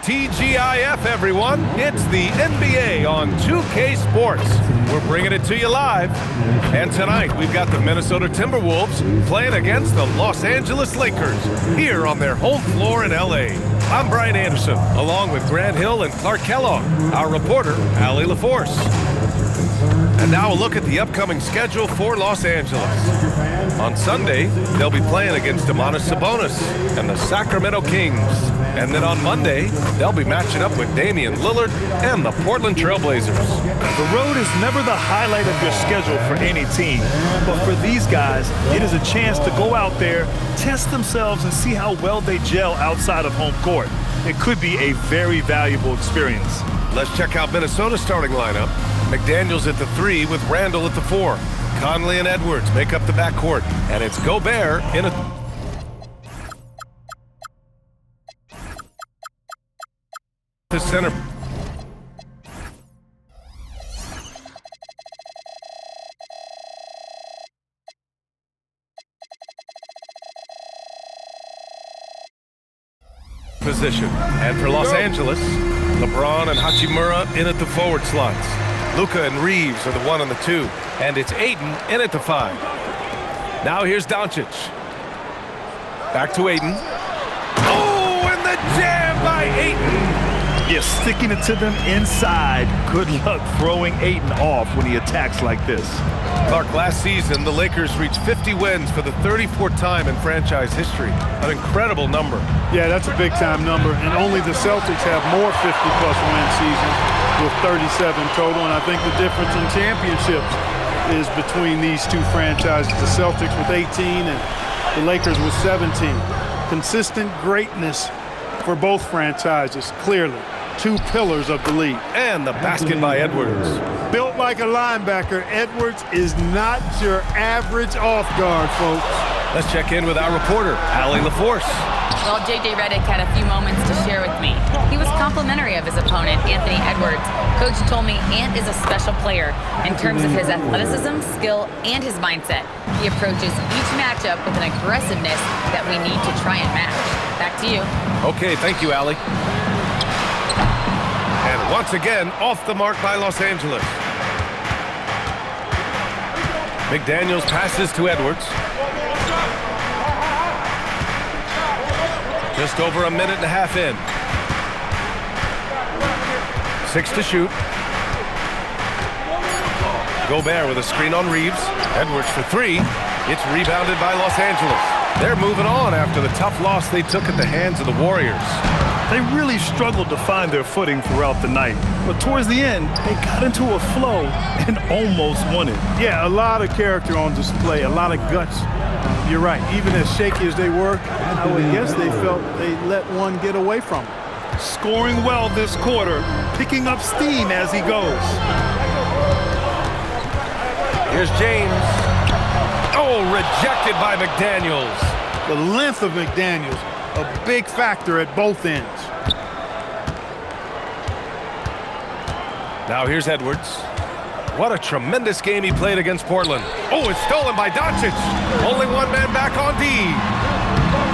TGIF, everyone. It's the NBA on 2K Sports. We're bringing it to you live. And tonight, we've got the Minnesota Timberwolves playing against the Los Angeles Lakers here on their home floor in LA. I'm Brian Anderson, along with Grant Hill and Clark Kellogg, our reporter, Allie LaForce. And now a look at the upcoming schedule for Los Angeles. On Sunday, they'll be playing against Domantas Sabonis and the Sacramento Kings. And then on Monday, they'll be matching up with Damian Lillard and the Portland Trailblazers. The road is never the highlight of your schedule for any team. But for these guys, it is a chance to go out there, test themselves, and see how well they gel outside of home court. It could be a very valuable experience. Let's check out Minnesota's starting lineup. McDaniels at the 3 with Randall at the 4. Conley and Edwards make up the backcourt. And it's Gobert in a... the center. Position. And for Los Angeles, LeBron and Hachimura in at the forward slots. Luka and Reeves are the 1 and the 2. And it's Ayton in at the 5. Now here's Doncic. Back to Ayton. Oh, and the jam by Ayton. You're sticking it to them inside. Good luck throwing Ayton off when he attacks like this. Clark, last season, the Lakers reached 50 wins for the 34th time in franchise history. An incredible number. Yeah, that's a big-time number, and only the Celtics have more 50-plus win seasons with 37 total, and I think the difference in championships is between these two franchises, the Celtics with 18 and the Lakers with 17. Consistent greatness for both franchises, clearly. Two pillars of the league. And the basket by Edwards. Built like a linebacker, Edwards is not your average off guard, folks. Let's check in with our reporter, Allie LaForce. Well, J.J. Redick had a few moments to share with me. He was complimentary of his opponent, Anthony Edwards. Coach told me Ant is a special player in terms of his athleticism, skill, and his mindset. He approaches each matchup with an aggressiveness that we need to try and match. Back to you. Okay, thank you, Allie. And once again, off the mark by Los Angeles. McDaniels passes to Edwards. Just over a minute and a half in. 6 to shoot. Gobert with a screen on Reeves. Edwards for 3. It's rebounded by Los Angeles. They're moving on after the tough loss they took at the hands of the Warriors. They really struggled to find their footing throughout the night. But towards the end, they got into a flow and almost won it. Yeah, a lot of character on display, a lot of guts. You're right. Even as shaky as they were, I would guess they felt they let one get away from them. Scoring well this quarter, picking up steam as he goes. Here's James. Oh, rejected by McDaniels. The length of McDaniels, a big factor at both ends. Now here's Edwards. What a tremendous game he played against Portland. Oh, it's stolen by Doncic. Only one man back on D.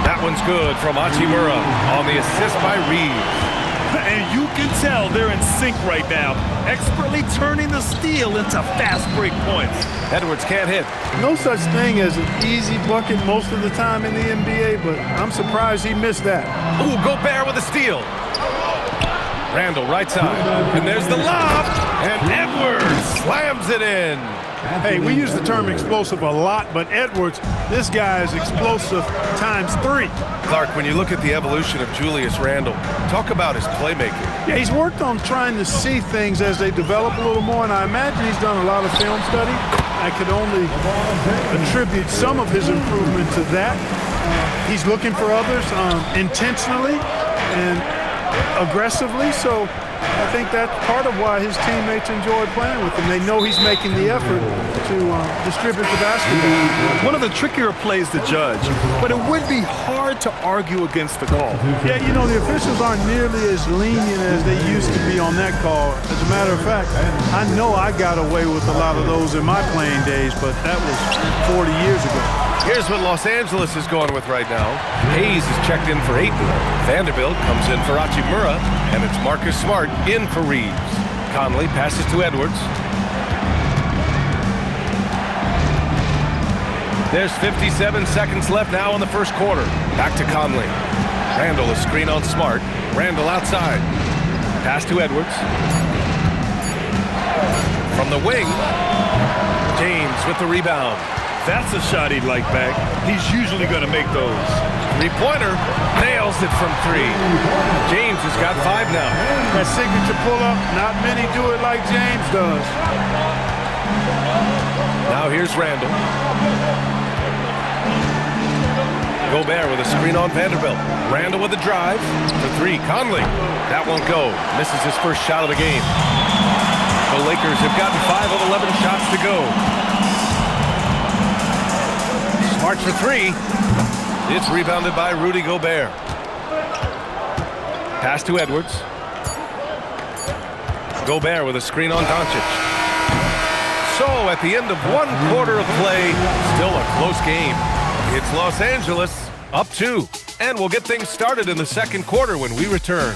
That one's good from Hachimura on the assist by Reeves. And you can tell they're in sync right now, expertly turning the steal into fast break points. Edwards can't hit. No such thing as an easy bucket most of the time in the NBA, but I'm surprised he missed that. Ooh, Gobert with a steal. Randall right side. And there's the lob. And Edwards slams it in. Hey, we use the term explosive a lot, but Edwards, this guy is explosive times 3. Clark, when you look at the evolution of Julius Randle, talk about his playmaking. Yeah, he's worked on trying to see things as they develop a little more, and I imagine he's done a lot of film study. I could only attribute some of his improvement to that. He's looking for others intentionally and aggressively, so I think that's part of why his teammates enjoy playing with him. They know he's making the effort, to distribute the basketball. One of the trickier plays to judge, but it would be hard to argue against the call. Yeah, you know, the officials aren't nearly as lenient as they used to be on that call. As a matter of fact, I know I got away with a lot of those in my playing days, but that was 40 years ago. Here's what Los Angeles is going with right now. Hayes is checked in for Ayton. Vanderbilt comes in for Hachimura, and it's Marcus Smart in for Reeves. Conley passes to Edwards. There's 57 seconds left now in the first quarter. Back to Conley. Randall is screen on Smart. Randall outside. Pass to Edwards. From the wing, James with the rebound. That's a shot he'd like back. He's usually going to make those. Three-pointer, nails it from three. James has got 5 now. That signature pull-up, not many do it like James does. Now here's Randall. Gobert with a screen on Vanderbilt. Randall with a drive for 3. Conley, that won't go. Misses his first shot of the game. The Lakers have gotten 5 of 11 shots to go. Smart for 3. It's rebounded by Rudy Gobert. Pass to Edwards. Gobert with a screen on Doncic. So at the end of 1 quarter of play, still a close game. It's Los Angeles up 2, and we'll get things started in the second quarter when we return.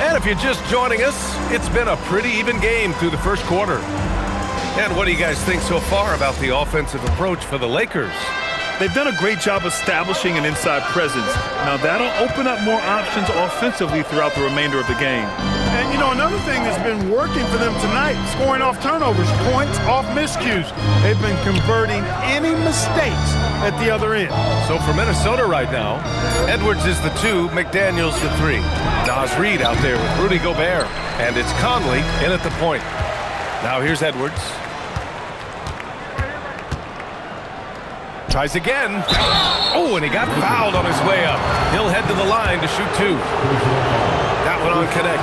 And if you're just joining us, it's been a pretty even game through the first quarter. And what do you guys think so far about the offensive approach for the Lakers? They've done a great job establishing an inside presence. Now that'll open up more options offensively throughout the remainder of the game. And, you know, another thing that's been working for them tonight, scoring off turnovers, points off miscues. They've been converting any mistakes at the other end. So for Minnesota right now, Edwards is the 2, McDaniels the 3. Naz Reid out there with Rudy Gobert. And it's Conley in at the point. Now here's Edwards. Tries again. Oh, and he got fouled on his way up. He'll head to the line to shoot 2. That one on connect.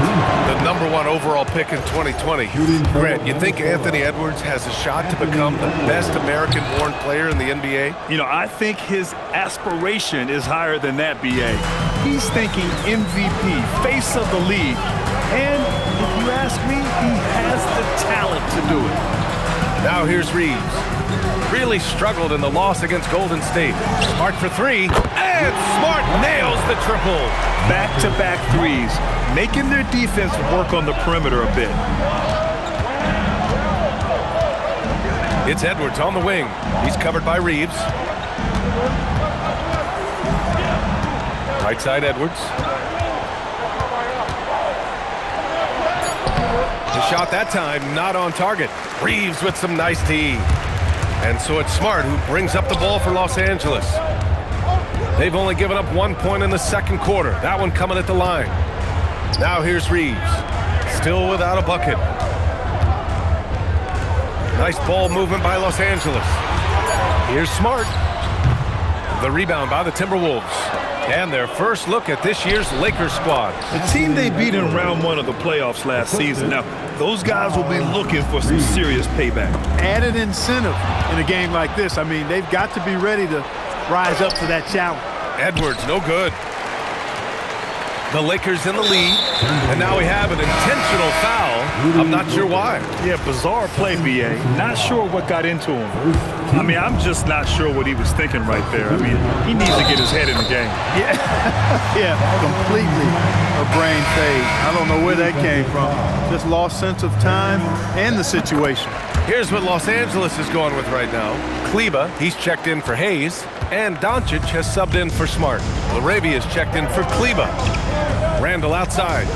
The number 1 overall pick in 2020. Grant, you think Anthony Edwards has a shot to become the best American-born player in the NBA? You know, I think his aspiration is higher than that, B.A. He's thinking MVP, face of the league. And if you ask me, he has the talent to do it. Now here's Reeves. Really struggled in the loss against Golden State. Smart for 3, and Smart nails the triple. Back-to-back threes, making their defense work on the perimeter a bit. It's Edwards on the wing. He's covered by Reeves. Right side Edwards. The shot that time not on target. Reeves with some nice D. And so it's Smart who brings up the ball for Los Angeles. They've only given up 1 point in the second quarter. That one coming at the line. Now here's Reeves. Still without a bucket. Nice ball movement by Los Angeles. Here's Smart. The rebound by the Timberwolves. And their first look at this year's Lakers squad. The team they beat in round 1 of the playoffs last season. Now, those guys will be looking for some serious payback. Added incentive in a game like this. I mean, they've got to be ready to rise up to that challenge. Edwards, no good. The Lakers in the lead, and now we have an intentional foul. I'm not sure why. Yeah, bizarre play, B.A. Not sure what got into him. I mean, I'm just not sure what he was thinking right there. I mean, he needs to get his head in the game. Yeah, yeah, completely a brain fade. I don't know where that came from. Just lost sense of time and the situation. Here's what Los Angeles is going with right now. Kleba, he's checked in for Hayes, and Doncic has subbed in for Smart. Laravia is checked in for Kleba. Randall outside.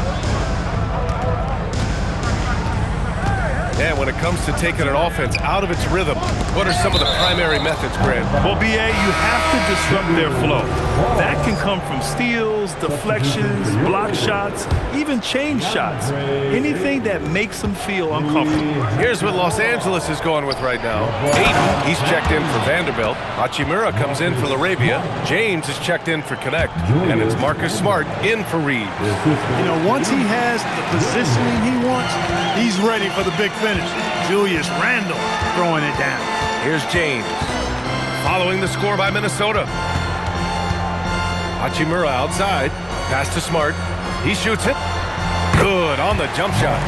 And when it comes to taking an offense out of its rhythm, what are some of the primary methods, Grant? Well, BA, you have to disrupt their flow. That can come from steals, deflections, block shots, even change shots. Anything that makes them feel uncomfortable. Here's what Los Angeles is going with right now. Aiden, he's checked in for Vanderbilt. Hachimura comes in for LaRavia. James is checked in for Connect. And it's Marcus Smart in for Reeves. You know, once he has the positioning he wants, he's ready for the big finish. Julius Randle throwing it down. Here's James. Following the score by Minnesota. Hachimura outside. Pass to Smart. He shoots it. Good on the jump shot.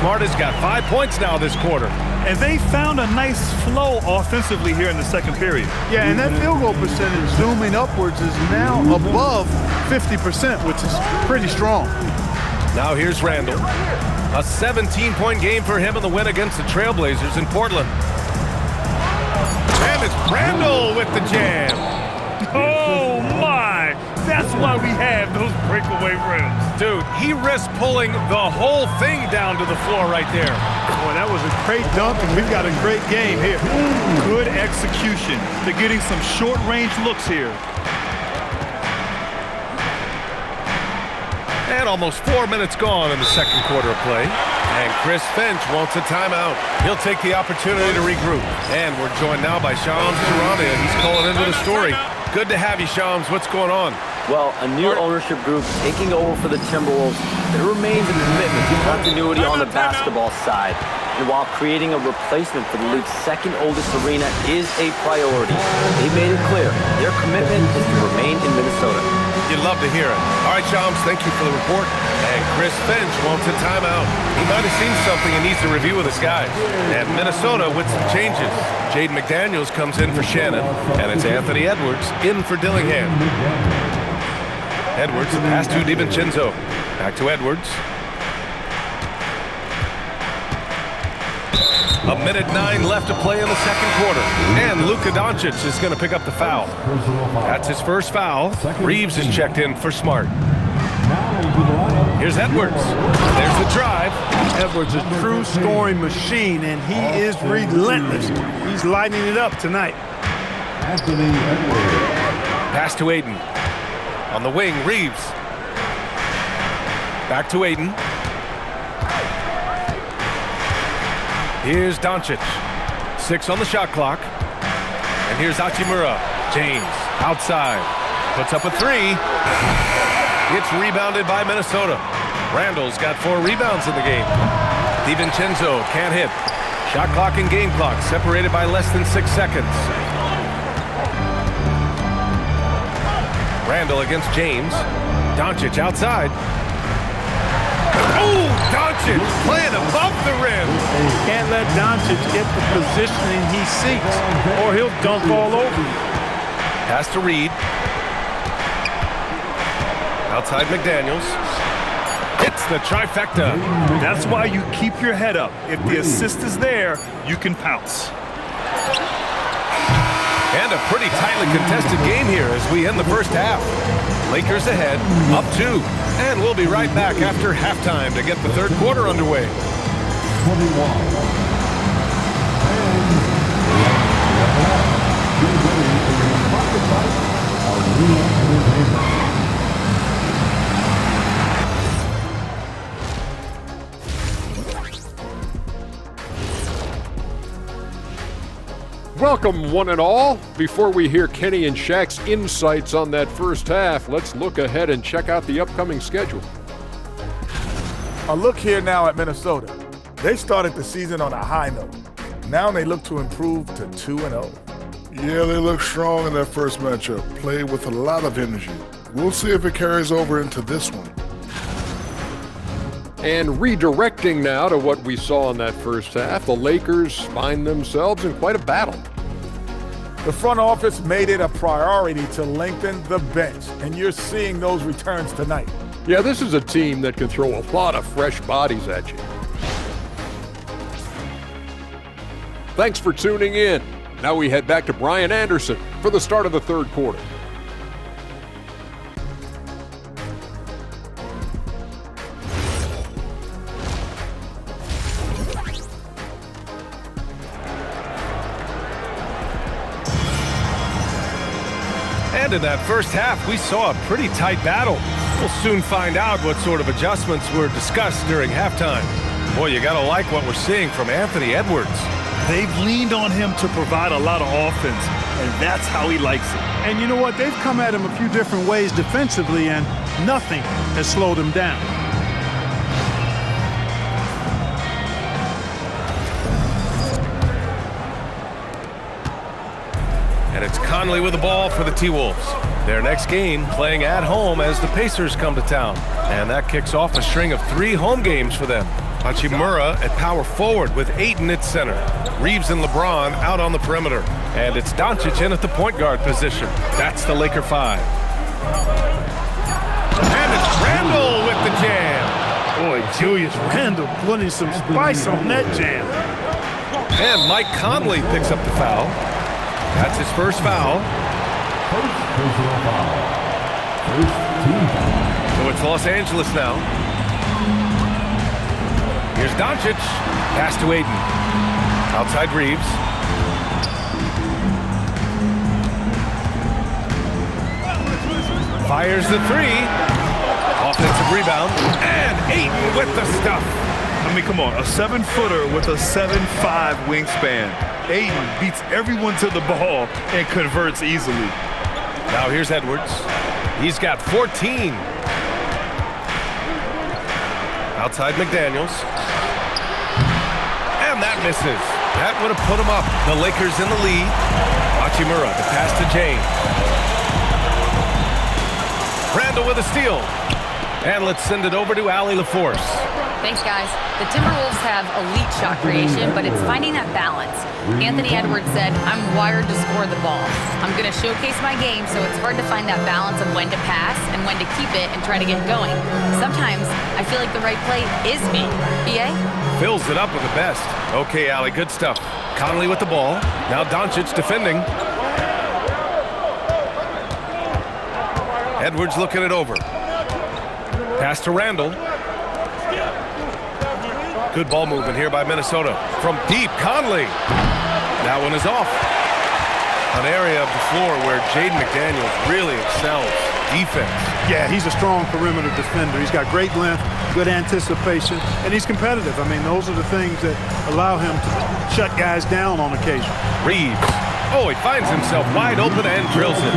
Smart has got 5 points now this quarter. And they found a nice flow offensively here in the second period. Yeah, and that field goal percentage zooming upwards is now above 50%, which is pretty strong. Now here's Randle. A 17-point game for him in the win against the Trailblazers in Portland. And it's Randle with the jam. Oh, my! That's why we have those breakaway rims. Dude, he risked pulling the whole thing down to the floor right there. Boy, that was a great dunk, and we've got a great game here. Good execution. They're getting some short-range looks here. And almost 4 minutes gone in the second quarter of play. And Chris Finch wants a timeout. He'll take the opportunity to regroup. And we're joined now by Shams Charania. He's calling into the story. Good to have you, Shams. What's going on? Well, a new ownership group taking over for the Timberwolves. There remains a commitment to continuity on the basketball side. And while creating a replacement for the league's second oldest arena is a priority, they made it clear their commitment is to remain in Minnesota. You'd love to hear it. All right, Shams, thank you for the report. And Chris Finch wants a timeout. He might have seen something he needs to review with his guys. And Minnesota with some changes. Jaden McDaniels comes in for Shannon, and it's Anthony Edwards in for Dillingham. Edwards, pass to DiVincenzo. Back to Edwards. A minute 9 left to play in the second quarter. And Luka Doncic is going to pick up the foul. That's his first foul. Reeves is checked in for Smart. Here's Edwards. There's the drive. Edwards is a true scoring machine, and he is relentless. He's lighting it up tonight. Pass to Aiden. On the wing, Reeves. Back to Aiden. Here's Doncic. 6 on the shot clock. And here's Hachimura. James, outside. Puts up a 3. It's rebounded by Minnesota. Randall's got 4 rebounds in the game. DiVincenzo can't hit. Shot clock and game clock separated by less than 6 seconds. Randall against James. Doncic outside. Oh, Doncic playing above the rim. Can't let Doncic get the positioning he seeks, or he'll dunk all over you. Pass to Reed. Outside McDaniels. Hits the trifecta. That's why you keep your head up. If the assist is there, you can pounce. And a pretty tightly contested game here as we end the first half. Lakers ahead, up 2. And we'll be right back after halftime to get the third quarter underway. Welcome, one and all. Before we hear Kenny and Shaq's insights on that first half, let's look ahead and check out the upcoming schedule. A look here now at Minnesota. They started the season on a high note. Now they look to improve to 2-0. Yeah, they look strong in their first matchup. Played with a lot of energy. We'll see if it carries over into this one. And redirecting now to what we saw in that first half, the Lakers find themselves in quite a battle. The front office made it a priority to lengthen the bench, and you're seeing those returns tonight. Yeah, this is a team that can throw a lot of fresh bodies at you. Thanks for tuning in. Now we head back to Brian Anderson for the start of the third quarter. And in that first half, we saw a pretty tight battle. We'll soon find out what sort of adjustments were discussed during halftime. Boy, you gotta like what we're seeing from Anthony Edwards. They've leaned on him to provide a lot of offense, and that's how he likes it. And you know what? They've come at him a few different ways defensively, and nothing has slowed him down. And it's Conley with the ball for the T-Wolves. Their next game playing at home as the Pacers come to town. And that kicks off a string of 3 home games for them. Hachimura at power forward with Ayton at center. Reeves and LeBron out on the perimeter. And it's Doncic in at the point guard position. That's the Laker 5. And it's Randle with the jam. Boy, Julius Randle putting some spice on that jam. And Mike Conley picks up the foul. That's his first foul. So it's Los Angeles now. Here's Doncic. Pass to Ayton. Outside Reeves. Fires the 3. Offensive rebound. And Ayton with the stuff. I mean, come on, a 7-footer with a 7'5" wingspan. Ayton beats everyone to the ball and converts easily. Now here's Edwards. He's got 14. Outside McDaniels. And that misses. That would have put him up. The Lakers in the lead. Hachimura, the pass to James. Randle with a steal. And let's send it over to Allie LaForce. Thanks, guys. The Timberwolves have elite shot creation, but it's finding that balance. Anthony Edwards said, "I'm wired to score the ball. I'm going to showcase my game, so it's hard to find that balance of when to pass and when to keep it and try to get going. Sometimes I feel like the right play is me." BA? Fills it up with the best. Okay, Allie, good stuff. Conley with the ball. Now Doncic defending. Edwards looking it over. Pass to Randle. Good ball movement here by Minnesota. From deep, Conley. That one is off. An area of the floor where Jaden McDaniels really excels. Defense. Yeah, he's a strong perimeter defender. He's got great length, good anticipation, and he's competitive. I mean, those are the things that allow him to shut guys down on occasion. Reeves. Oh, he finds himself wide open and drills it.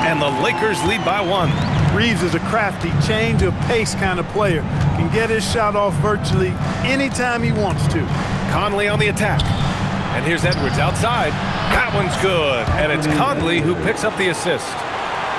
And the Lakers lead by 1. Reeves is a crafty, change of pace kind of player. Can get his shot off virtually anytime he wants to. Conley on the attack. And here's Edwards outside. That one's good. And it's Conley who picks up the assist.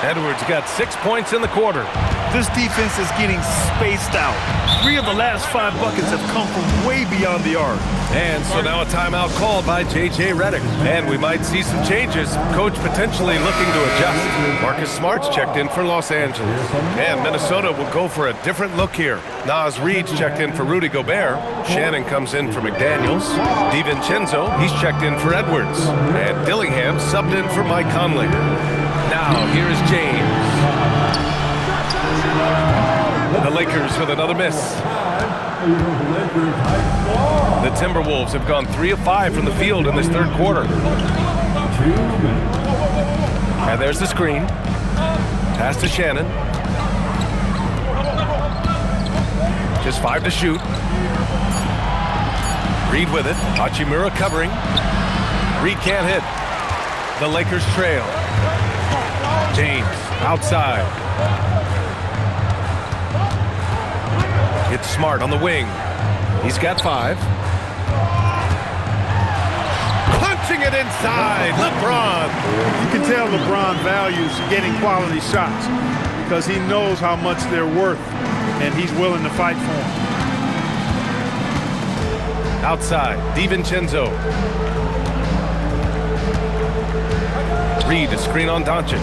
Edwards got 6 points in the quarter. This defense is getting spaced out. 3 of the last 5 buckets have come from way beyond the arc. And so now a timeout called by J.J. Redick. And we might see some changes. Coach potentially looking to adjust. Marcus Smart's checked in for Los Angeles. And Minnesota will go for a different look here. Naz Reid's checked in for Rudy Gobert. Shannon comes in for McDaniels. DiVincenzo, he's checked in for Edwards. And Dillingham subbed in for Mike Conley. Now, here is James. The Lakers with another miss. The Timberwolves have gone 3 of 5 from the field in this third quarter. And there's the screen. Pass to Shannon. Just 5 to shoot. Reed with it. Hachimura covering. Reed can't hit. The Lakers trail. James outside. It's Smart on the wing. He's got 5. Punching it inside. LeBron. You can tell LeBron values getting quality shots because he knows how much they're worth, and he's willing to fight for them. Outside, DiVincenzo. Reed, a screen on Doncic.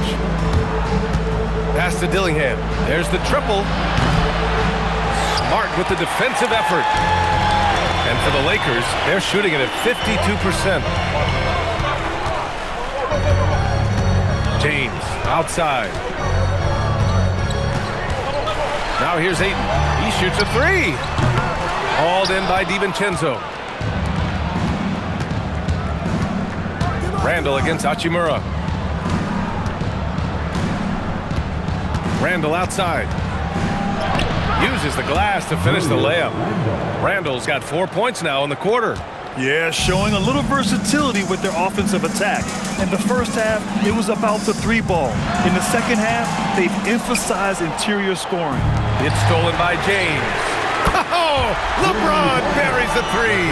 Pass to Dillingham. There's the triple. Smart with the defensive effort. And for the Lakers, they're shooting it at 52%. James, outside. Now here's Ayton. He shoots a 3. Hauled in by DiVincenzo. Randle against Hachimura. Randall outside. Uses the glass to finish the layup. Randall's got 4 points now in the quarter. Yeah, showing a little versatility with their offensive attack. In the first half, it was about the three ball. In the second half, they've emphasized interior scoring. It's stolen by James. Oh, LeBron buries the three.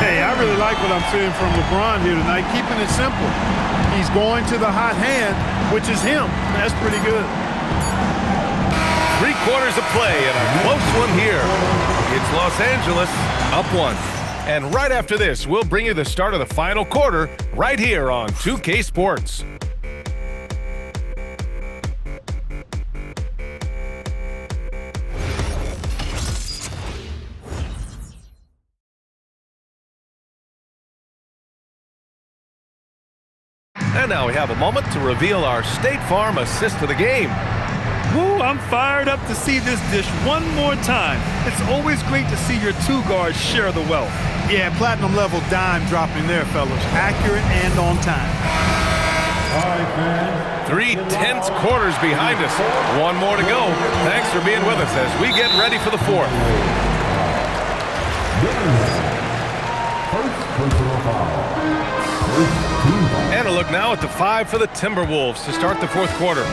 Hey, I really like what I'm seeing from LeBron here tonight, keeping it simple. He's going to the hot hand, which is him. That's pretty good. 3 quarters of play and a close one here. It's Los Angeles up 1. And right after this, we'll bring you the start of the final quarter right here on 2K Sports. And now we have a moment to reveal our State Farm assist of the game. Woo, I'm fired up to see this dish one more time. It's always great to see your two guards share the wealth. Yeah, platinum level dime dropping there, fellas. Accurate and on time. 3 tense quarters behind us. 1 more to go. Thanks for being with us as we get ready for the 4th. And a look now at the 5 for the Timberwolves to start the 4th quarter.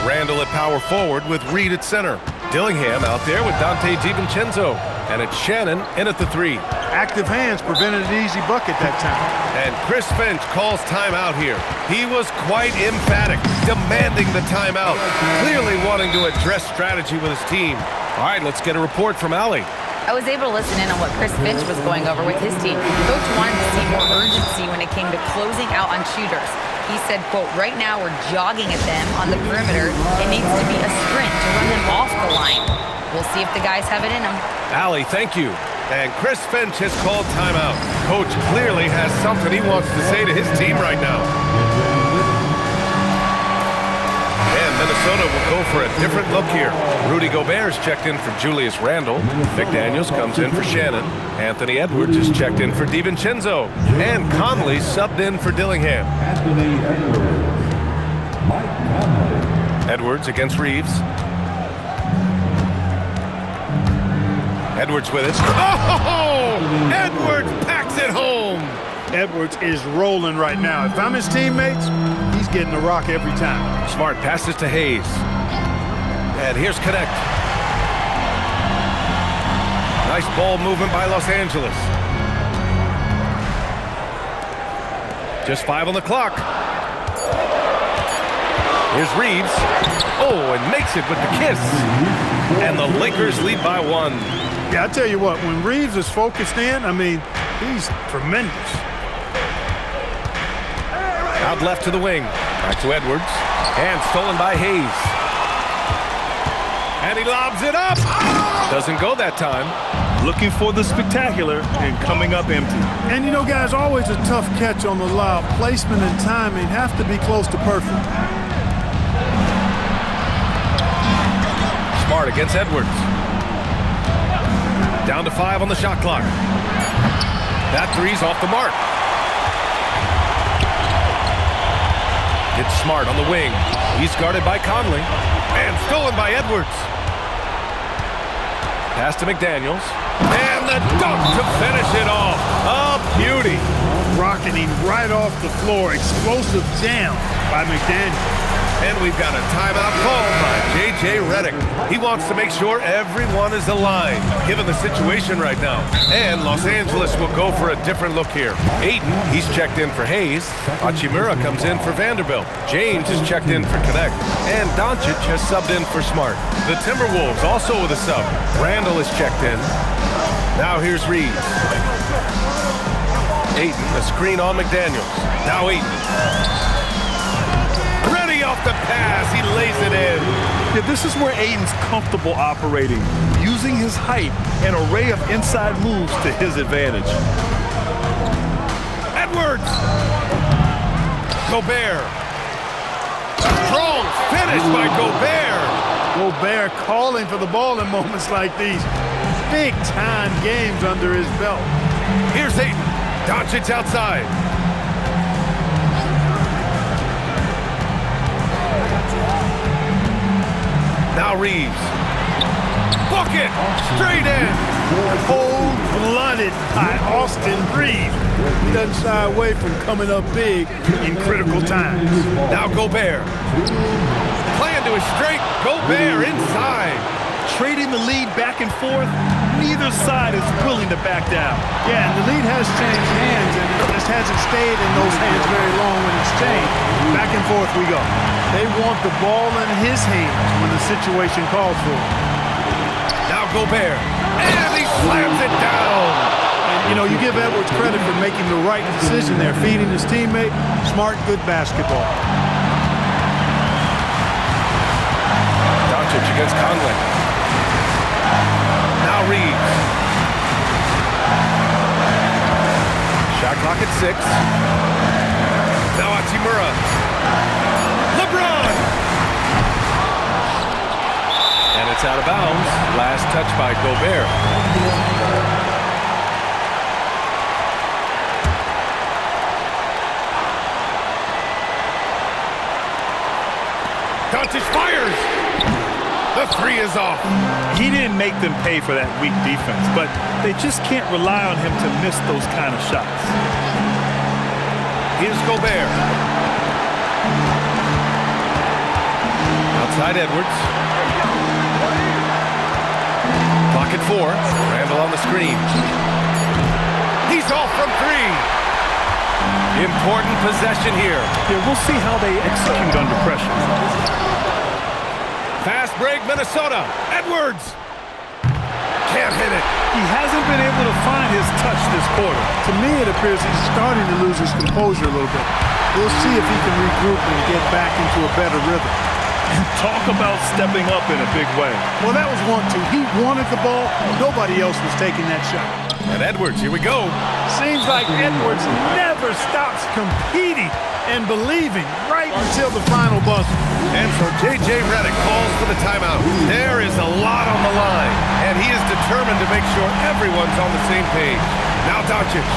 Randall at power forward with Reed at center. Dillingham out there with Dante DiVincenzo. And it's Shannon in at the 3. Active hands prevented an easy bucket that time. And Chris Finch calls timeout here. He was quite emphatic, demanding the timeout, clearly wanting to address strategy with his team. All right, let's get a report from Allie. I was able to listen in on what Chris Finch was going over with his team. Coach wanted to see more urgency when it came to closing out on shooters. He said, quote, right now we're jogging at them on the perimeter. It needs to be a sprint to run them off the line. We'll see if the guys have it in them. Allie, thank you. And Chris Finch has called timeout. Coach clearly has something he wants to say to his team right now. And Minnesota will go for a different look here. Rudy Gobert's checked in for Julius Randle. McDaniels comes in for Shannon. Anthony Edwards is checked in for DiVincenzo. And Conley subbed in for Dillingham. Edwards against Reeves. Edwards with it. Oh! Edwards packs it home. Edwards is rolling right now. If I'm his teammates, he's getting the rock every time. Smart passes to Hayes. And here's Connect. Nice ball movement by Los Angeles. Just 5 on the clock. Here's Reeves. Oh, and makes it with the kiss. And the Lakers lead by 1. Yeah, I tell you what, when Reeves is focused in, I mean, he's tremendous. Out left to the wing. Back to Edwards. And stolen by Hayes. And he lobs it up. Doesn't go that time. Looking for the spectacular and coming up empty. And you know, guys, always a tough catch on the lob. Placement and timing have to be close to perfect. Smart against Edwards. Down to 5 on the shot clock. That three's off the mark. It's Smart on the wing. He's guarded by Conley. And stolen by Edwards. Pass to McDaniels. And the dunk to finish it off. A beauty. Rocketing right off the floor. Explosive jam by McDaniels. And we've got a timeout called by J.J. Redick. He wants to make sure everyone is aligned, given the situation right now. And Los Angeles will go for a different look here. Ayton, he's checked in for Hayes. Hachimura comes in for Vanderbilt. James is checked in for Connect. And Doncic has subbed in for Smart. The Timberwolves also with a sub. Randall is checked in. Now here's Reeves. Ayton, a screen on McDaniels. Now Ayton. Off the pass, he lays it in. Yeah, this is where Ayton's comfortable operating, using his height and array of inside moves to his advantage. Edwards. Gobert. Strong finish by Gobert. Gobert calling for the ball in moments like these. Big-time games under his belt. Here's Ayton. Doncic outside. Now Reeves. Bucket! Straight in! Cold-blooded by Austin Reeves. He doesn't shy away from coming up big in critical times. Now Gobert. Playing to his straight. Gobert inside. Trading the lead back and forth, neither side is willing to back down. Yeah, and the lead has changed hands, and it just hasn't stayed in those hands very long when it's changed. Back and forth we go. They want the ball in his hands when the situation calls for it. Now Gobert. And he slams it down. And, you know, you give Edwards credit for making the right decision there, feeding his teammate. Smart, good basketball. Doncic against Conley. Now Reeves. Shot clock at 6. Now Hachimura. LeBron. And it's out of bounds. Last touch by Gobert. Doncic fires. The 3 is off. He didn't make them pay for that weak defense, but they just can't rely on him to miss those kind of shots. Here's Gobert. Outside Edwards. Clock at 4. Randall on the screen. He's off from 3. Important possession here. Yeah, we'll see how they execute under pressure. Fast break, Minnesota. Edwards. Can't hit it. He hasn't been able to find his touch this quarter. To me, it appears he's starting to lose his composure a little bit. We'll see if he can regroup and get back into a better rhythm. Talk about stepping up in a big way. Well, that was 1-2. He wanted the ball. Nobody else was taking that shot. And Edwards, here we go. Seems like Edwards never stops competing and believing right until the final buzzer. And so J.J. Redick calls for the timeout. There is a lot on the line, and he is determined to make sure everyone's on the same page. Now Doncic.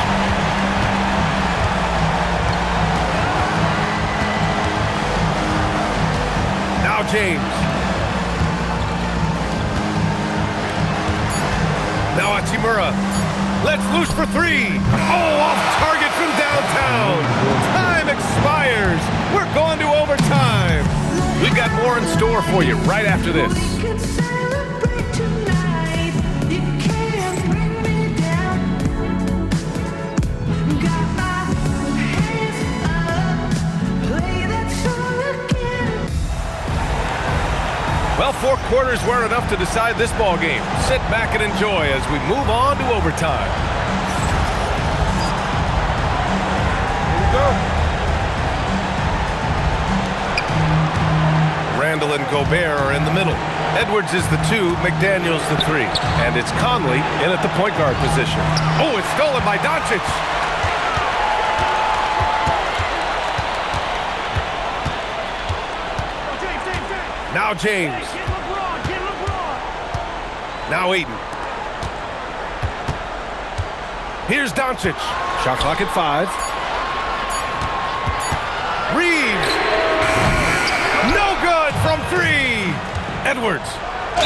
Now James. Now Hachimura. Let's loose for 3. Oh, off target from downtown. Time expires. We're going to overtime. We've got more in store for you right after this. Well, 4 quarters weren't enough to decide this ball game. Sit back and enjoy as we move on to overtime. Here we go. Randall and Gobert are in the middle. Edwards is the 2, McDaniels the 3. And it's Conley in at the point guard position. Oh, it's stolen by Doncic. Now James. Now Ayton. Here's Doncic. Shot clock at 5. Reeves. No good from 3. Edwards.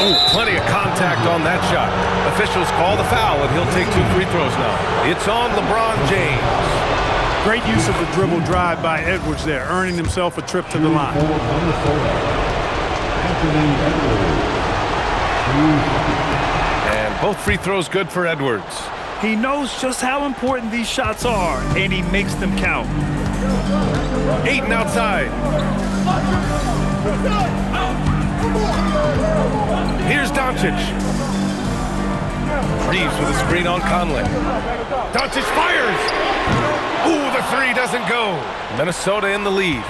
Ooh, plenty of contact on that shot. Officials call the foul, and he'll take 2 free throws now. It's on LeBron James. Great use of the dribble drive by Edwards there, earning himself a trip to the line. And both free throws good for Edwards. He knows just how important these shots are, and he makes them count. Ayton outside. Here's Doncic. Reeves with a screen on Conley. Doncic fires. Ooh, the 3 doesn't go. Minnesota in the lead.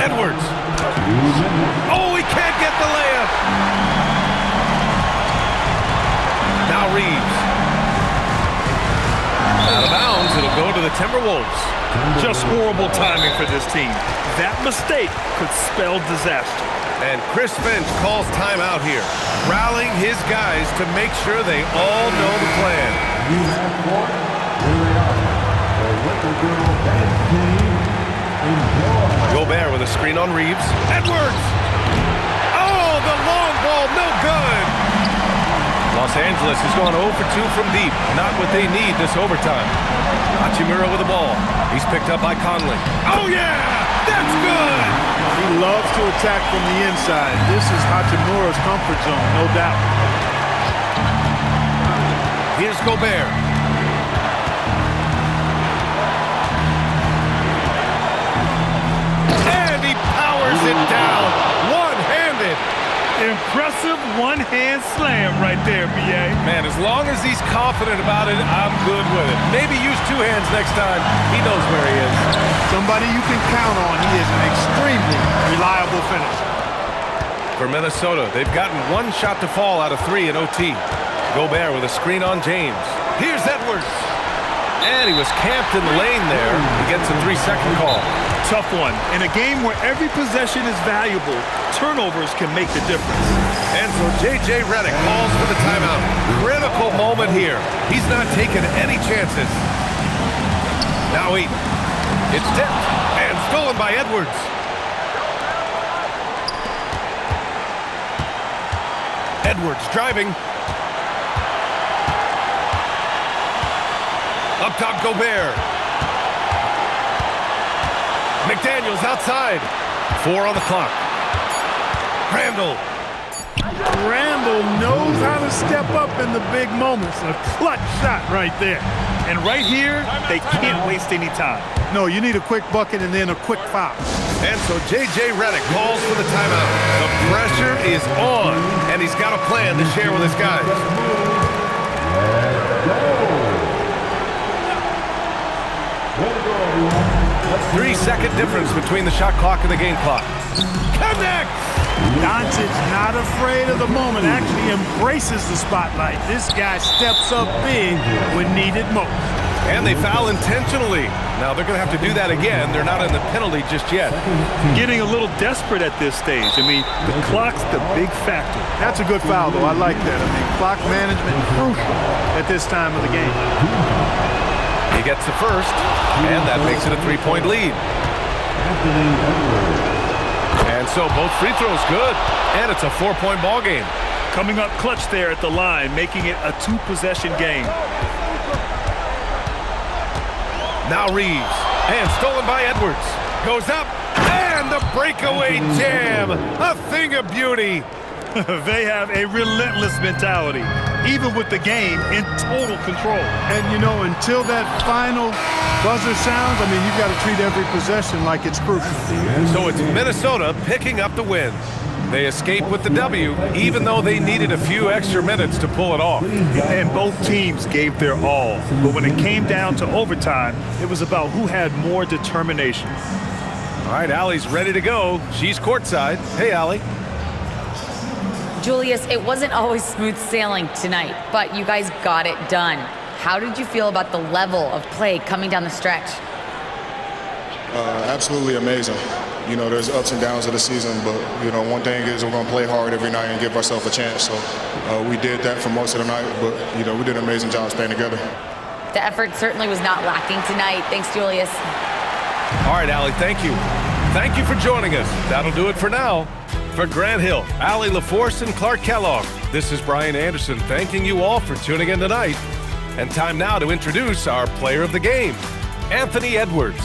Edwards. Oh, he can't get the layup. Now Reeves. Out of bounds, it'll go to the Timberwolves. Just horrible timing for this team. That mistake could spell disaster. And Chris Finch calls timeout here, rallying his guys to make sure they all know the plan. Gobert with a screen on Reeves. Edwards! Oh, the long Angeles has gone 0 for 2 from deep. Not what they need this overtime. Hachimura with the ball. He's picked up by Conley. Oh, yeah! That's good! He loves to attack from the inside. This is Hachimura's comfort zone, no doubt. Here's Gobert. And he powers it down. One-handed. Impressive one-hand slam right there, B.A. Man, as long as he's confident about it, I'm good with it. Maybe use two hands next time. He knows where he is. Somebody you can count on. He is an extremely reliable finisher. For Minnesota, they've gotten one shot to fall out of 3 in OT. Gobert with a screen on James. Here's Edwards. And he was camped in the lane there. He gets a 3-second call. Tough one. In a game where every possession is valuable, turnovers can make the difference. And so J.J. Redick calls for the timeout. Critical moment here. He's not taking any chances. Now it's tipped and stolen by Edwards. Edwards driving. Up top, Gobert. McDaniels outside. 4 on the clock. Randall knows how to step up in the big moments. A clutch shot right there. And right here, they can't waste any time. No, you need a quick bucket and then a quick foul. And so J.J. Redick calls for the timeout. The pressure is on, and he's got a plan to share with his guys. 3-second difference between the shot clock and the game clock. Connects! Doncic not afraid of the moment, actually embraces the spotlight. This guy steps up big when needed most. And they foul intentionally. Now they're going to have to do that again. They're not in the penalty just yet. Getting a little desperate at this stage. I mean, the clock's the big factor. That's a good foul, though. I like that. I mean, clock management crucial at this time of the game. He gets the first, and that makes it a 3-point lead. And so both free throws good, and it's a 4-point ball game. Coming up clutch there at the line, making it a 2-possession game. Now Reeves, and stolen by Edwards. Goes up, and the breakaway jam. A thing of beauty. They have a relentless mentality, even with the game in total control. And, you know, until that final buzzer sounds, I mean, you've got to treat every possession like it's crucial. So it's Minnesota picking up the win. They escape with the W, even though they needed a few extra minutes to pull it off. And both teams gave their all. But when it came down to overtime, it was about who had more determination. All right, Allie's ready to go. She's courtside. Hey, Allie. Julius, it wasn't always smooth sailing tonight, but you guys got it done. How did you feel about the level of play coming down the stretch? Absolutely amazing. You know, there's ups and downs of the season, but, you know, one thing is we're going to play hard every night and give ourselves a chance. So we did that for most of the night, but, you know, we did an amazing job staying together. The effort certainly was not lacking tonight. Thanks, Julius. All right, Allie, thank you. Thank you for joining us. That'll do it for now. For Grant Hill, Allie LaForce, and Clark Kellogg, this is Brian Anderson thanking you all for tuning in tonight. And time now to introduce our player of the game, Anthony Edwards.